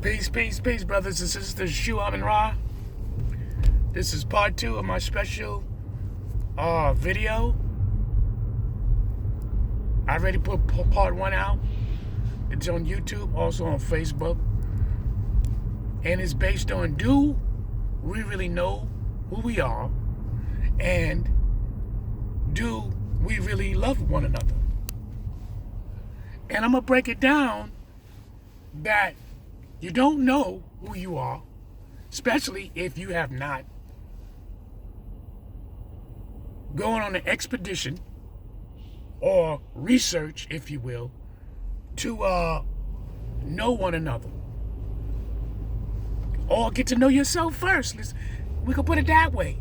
Peace, peace, peace, brothers and sisters. Shu Amun Ra. This is part 2 of my special video. I already put part 1 out. It's on YouTube, also on Facebook. And it's based on, do we really know who we are? And do we really love one another? And I'm going to break it down that you don't know who you are, especially if you have not gone on an expedition or research, if you will, to know one another. Or get to know yourself first. We can put it that way.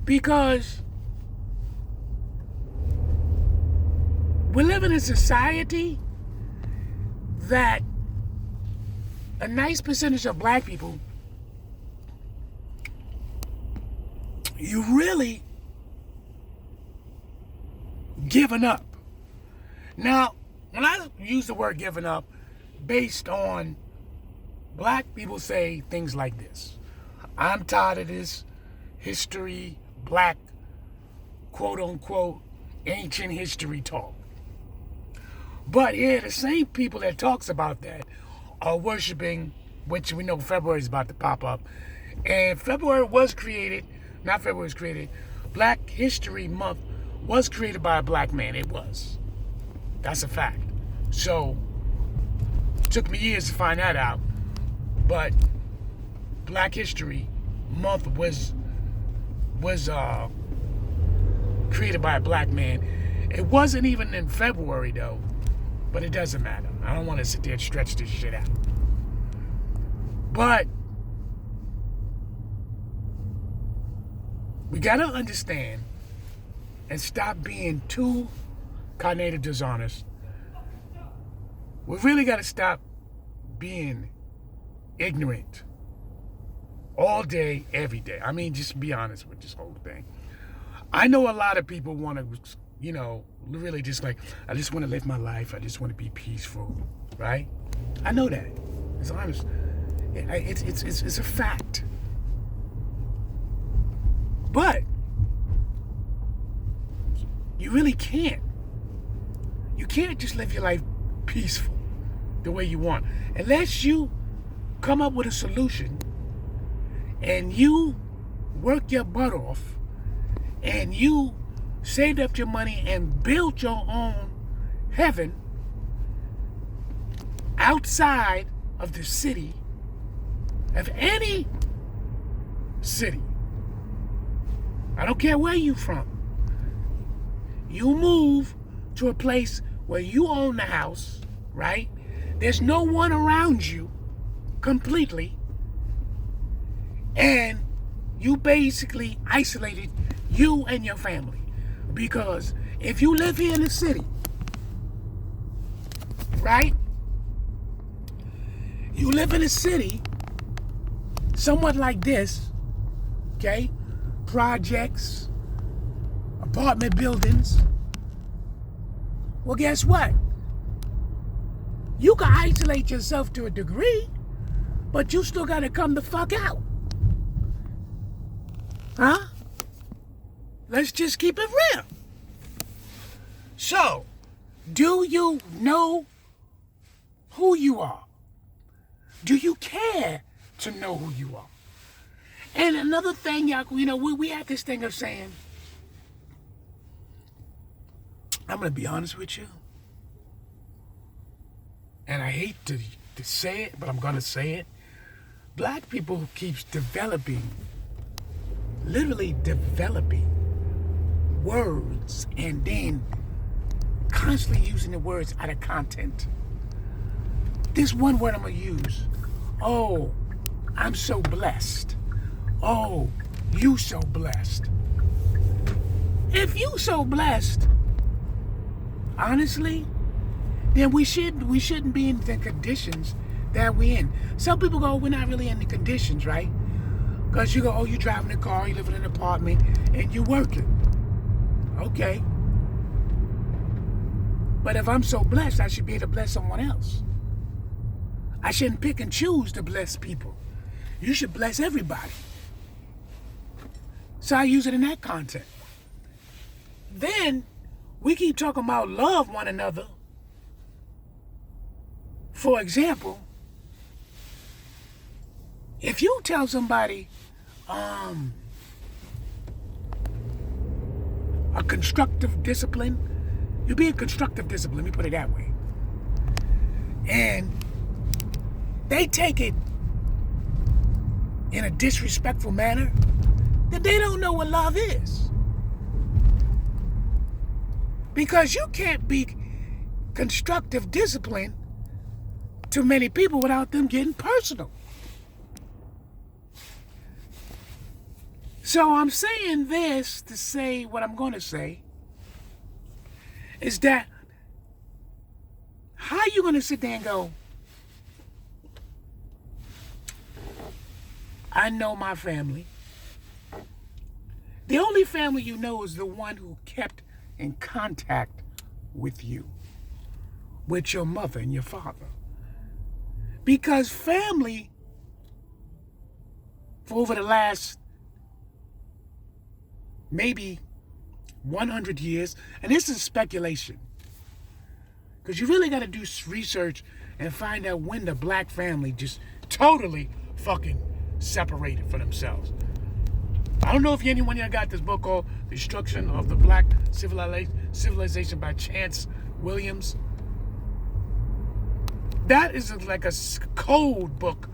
Because we live in a society that a nice percentage of black people, you really giving up. Now, when I use the word giving up, based on black people say things like this: I'm tired of this history, black, quote unquote, ancient history talk. But here, the same people that talks about that are worshiping, which we know February is about to pop up. And February was created, not February was created, Black History Month was created by a black man. It was. That's a fact. So, it took me years to find that out. But Black History Month was created by a black man. It wasn't even in February though, but it doesn't matter. I don't want to sit there and stretch this shit out. But we gotta understand and stop being too cognitive dishonest. We really gotta stop being ignorant all day, every day. I mean, just be honest with this whole thing. I know a lot of people want to, really just like, I just want to live my life. I just want to be peaceful, right? I know that. It's honest. It's a fact. But you really can't. You can't just live your life peaceful the way you want. Unless you come up with a solution and you work your butt off and you saved up your money and built your own heaven outside of the city, of any city. I don't care where you from. You move to a place where you own the house, right? There's no one around you completely, and you basically isolated you and your family. Because if you live here in the city, right? You live in a city somewhat like this, okay? Projects, apartment buildings. Well, guess what? You can isolate yourself to a degree, but you still gotta come the fuck out. Huh? Let's just keep it real. So, do you know who you are? Do you care to know who you are? And another thing, y'all, we have this thing of saying, I'm going to be honest with you, and I hate to say it, but I'm going to say it. Black people keeps literally developing words and then constantly using the words out of content. This one word I'm going to use. Oh, I'm so blessed. Oh, you so blessed. If you so blessed, honestly, then we shouldn't be in the conditions that we're in. Some people go, we're not really in the conditions, right? Because you go, oh, you driving a car, you live in an apartment, and you working. Okay. But if I'm so blessed, I should be able to bless someone else. I shouldn't pick and choose to bless people. You should bless everybody. So I use it in that context. Then we keep talking about love one another. For example, if you tell somebody a constructive discipline, you're being constructive discipline, let me put it that way. And they take it in a disrespectful manner, then they don't know what love is. Because you can't be constructive discipline to many people without them getting personal. So I'm saying this to say what I'm going to say is that how are you going to sit there and go, I know my family. The only family you know is the one who kept in contact with you, with your mother and your father. Because family, for over the last maybe 100 years, and this is speculation, because you really got to do research and find out when the black family just totally fucking separated for themselves. I don't know if anyone here got this book called The Destruction of the Black Civilization by Chance Williams. That is like a code book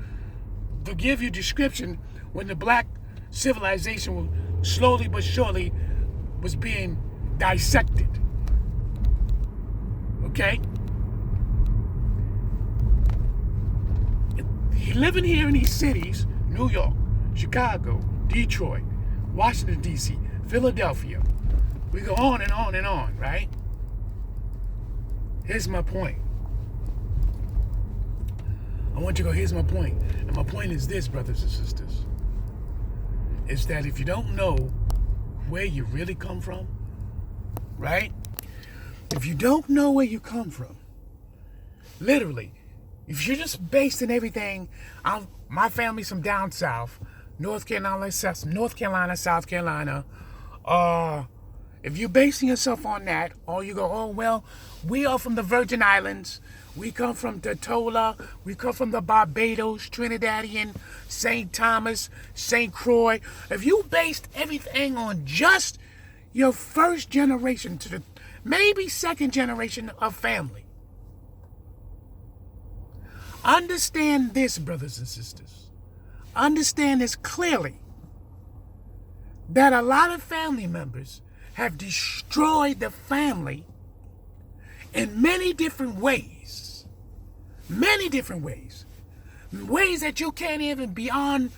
to give you description when the black civilization slowly but surely was being dissected. Okay? Living here in these cities, New York, Chicago, Detroit, Washington, D.C., Philadelphia. We go on and on and on, right? Here's my point. I want you to go, here's my point. And my point is this, brothers and sisters. Is that if you don't know where you really come from, right? If you don't know where you come from, literally, if you're just based in everything, my family's from down south, North Carolina, South Carolina. If you're basing yourself on that, or you go, oh, well, we are from the Virgin Islands. We come from Tortola. We come from the Barbados, Trinidadian, St. Thomas, St. Croix. If you based everything on just your first generation to the maybe second generation of family, understand this, brothers and sisters. Understand this clearly, that a lot of family members have destroyed the family in many different ways. Many different ways. Ways that you can't even beyond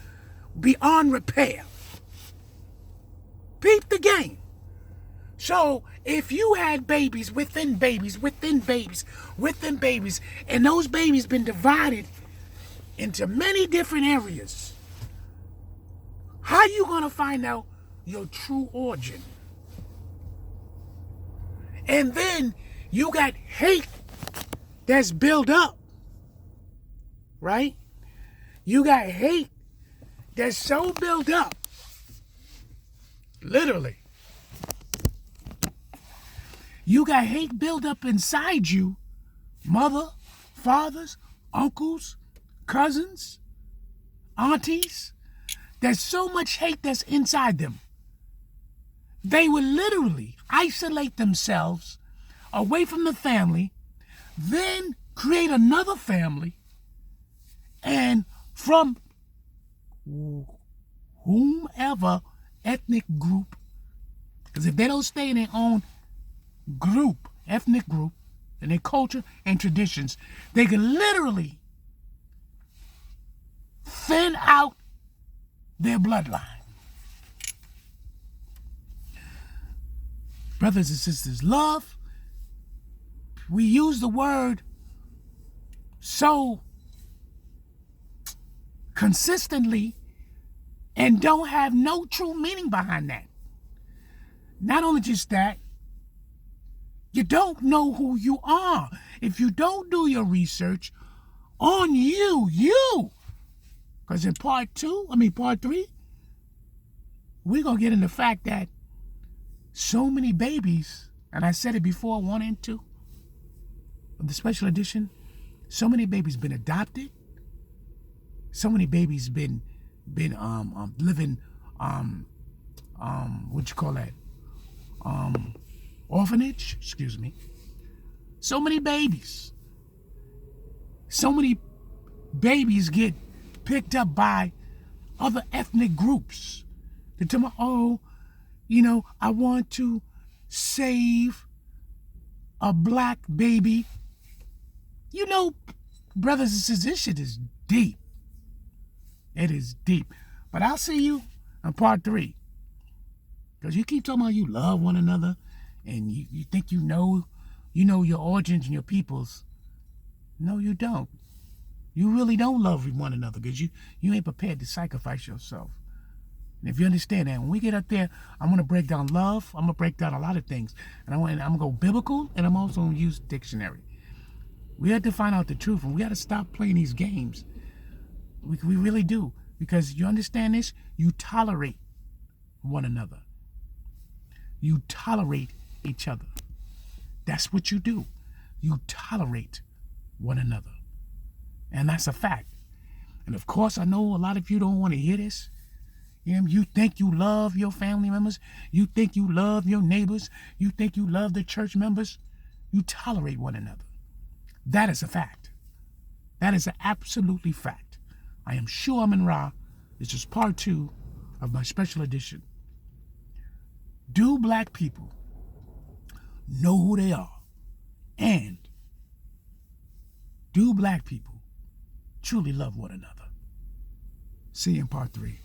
repair. Peep the game. So if you had babies within babies, and those babies been divided into many different areas, how you gonna find out your true origin? And then you got hate that's built up, right? You got hate that's so built up, literally. You got hate built up inside you, mother, fathers, uncles, cousins, aunties. There's so much hate that's inside them. They will literally isolate themselves away from the family, then create another family, and from whomever ethnic group, because if they don't stay in their own group, ethnic group, and their culture and traditions, they can literally thin out their bloodline. Brothers and sisters, love, we use the word so consistently and don't have no true meaning behind that. Not only just that, you don't know who you are. If you don't do your research on you. Because in part three, we're going to get into the fact that so many babies, and I said it before, 1 and 2 of the special edition, so many babies been adopted, so many babies been living, what you call that, orphanage, excuse me. So many babies get picked up by other ethnic groups. They tell me, oh, I want to save a black baby. Brothers and sisters, this shit is deep. It is deep. But I'll see you in part 3. Because you keep talking about you love one another and you think you know your origins and your peoples. No, you don't. You really don't love one another because you ain't prepared to sacrifice yourself. And if you understand that, when we get up there, I'm going to break down love. I'm going to break down a lot of things. And I'm going to go biblical, and I'm also going to use dictionary. We have to find out the truth, and we got to stop playing these games. We really do. Because you understand this? You tolerate one another. You tolerate each other. That's what you do. You tolerate one another. And that's a fact. And of course, I know a lot of you don't want to hear this. You think you love your family members. You think you love your neighbors. You think you love the church members. You tolerate one another. That is a fact. That is an absolutely fact. I am sure Amun Ra. This is part 2 of my special edition. Do black people know who they are? And do black people truly love one another? See you in part 3.